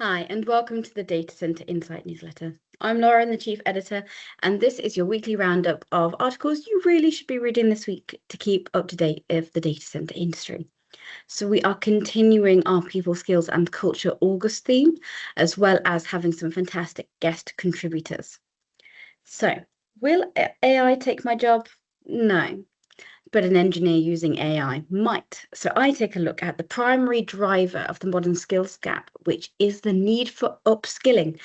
Hi, and welcome to the Data Center Insight Newsletter. I'm Lauren, the Chief Editor, and this is your weekly roundup of articles you really should be reading this week to keep up to date with the data center industry. So we are continuing our People Skills and Culture August theme, as well as having some fantastic guest contributors. So, will AI take my job? No, but an engineer using AI might. So I take a look at the primary driver of the modern skills gap, which is the need for upskilling,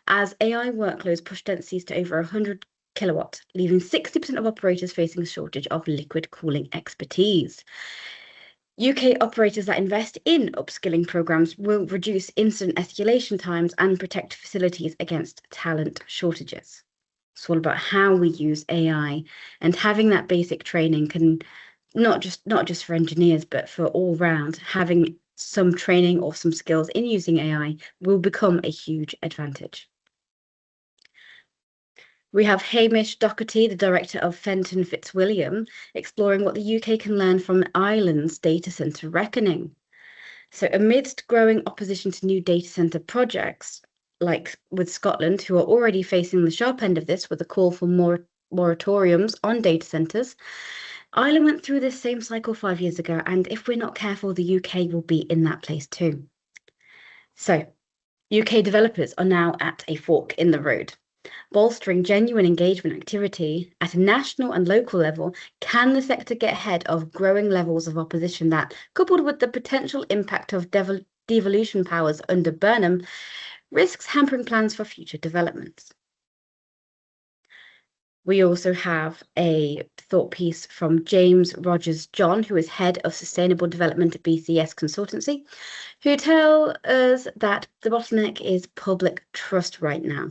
as AI workloads push densities to over 100 kilowatt, leaving 60% of operators facing a shortage of liquid cooling expertise. UK operators that invest in upskilling programs will reduce incident escalation times and protect facilities against talent shortages. It's all about how we use AI, and having that basic training can not just for engineers, but for all round, having some training or some skills in using AI will become a huge advantage. We have Hamish Doherty, the director of Fenton Fitzwilliam, exploring what the UK can learn from Ireland's data centre reckoning. So amidst growing opposition to new data centre projects, like with Scotland, who are already facing the sharp end of this with a call for more moratoriums on data centres, Ireland went through this same cycle 5 years ago, and if we're not careful, the UK will be in that place too. So, UK developers are now at a fork in the road. Bolstering genuine engagement activity at a national and local level, can the sector get ahead of growing levels of opposition that, coupled with the potential impact of devolution powers under Burnham, risks hampering plans for future developments? We also have a thought piece from James Rogers-John, who is Head of Sustainable Development at BCS Consultancy, who tell us that the bottleneck is public trust right now.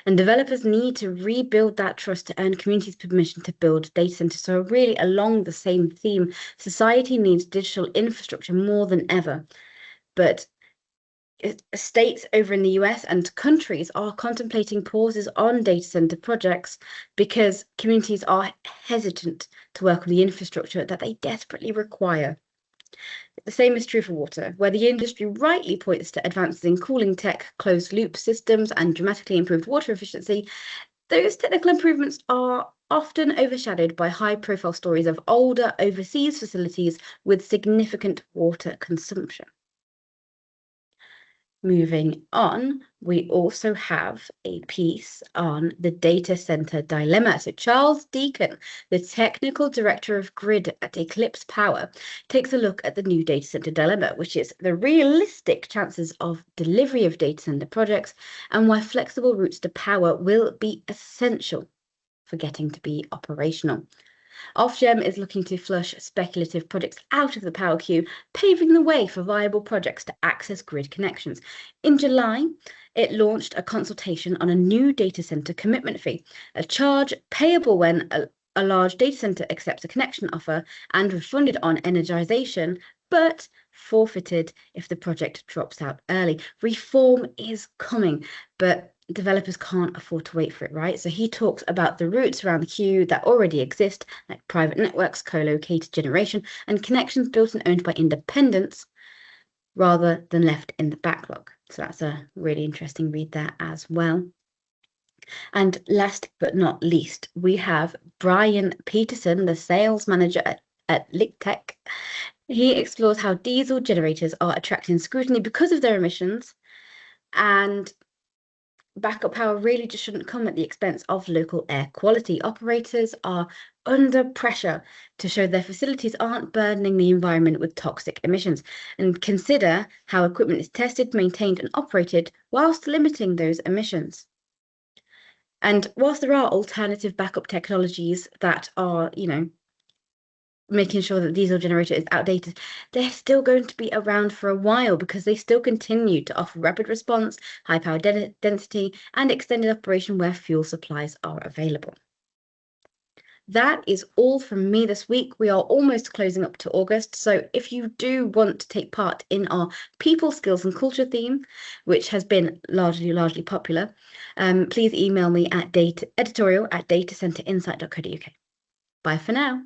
And developers need to rebuild that trust to earn communities' permission to build data centers. So really along the same theme, society needs digital infrastructure more than ever. But states over in the US and countries are contemplating pauses on data center projects because communities are hesitant to work on the infrastructure that they desperately require. The same is true for water, where the industry rightly points to advances in cooling tech, closed loop systems, and dramatically improved water efficiency. Those technical improvements are often overshadowed by high-profile stories of older overseas facilities with significant water consumption. Moving on, we also have a piece on the data center dilemma. So Charles Deacon, the technical director of grid at Eclipse Power, takes a look at the new data center dilemma, which is the realistic chances of delivery of data center projects and why flexible routes to power will be essential for getting to be operational. Ofgem is looking to flush speculative projects out of the power queue, paving the way for viable projects to access grid connections. In July, it launched a consultation on a new data centre commitment fee, a charge payable when a large data centre accepts a connection offer and refunded on energisation, but forfeited if the project drops out early. Reform is coming, but developers can't afford to wait for it, right? So he talks about the routes around the queue that already exist, like private networks, co-located generation, and connections built and owned by independents rather than left in the backlog. So that's a really interesting read there as well. And last but not least, we have Brian Peterson, the sales manager at LickTech. He explores how diesel generators are attracting scrutiny because of their emissions, and backup power really just shouldn't come at the expense of local air quality. Operators are under pressure to show their facilities aren't burdening the environment with toxic emissions, and consider how equipment is tested, maintained, and operated whilst limiting those emissions. And whilst there are alternative backup technologies that are, making sure that the diesel generator is outdated, they're still going to be around for a while because they still continue to offer rapid response, high power density, and extended operation where fuel supplies are available. That is all from me this week. We are almost closing up to August, so if you do want to take part in our people skills and culture theme, which has been largely popular, please email me at editorial@datacenterinsight.co.uk. Bye for now.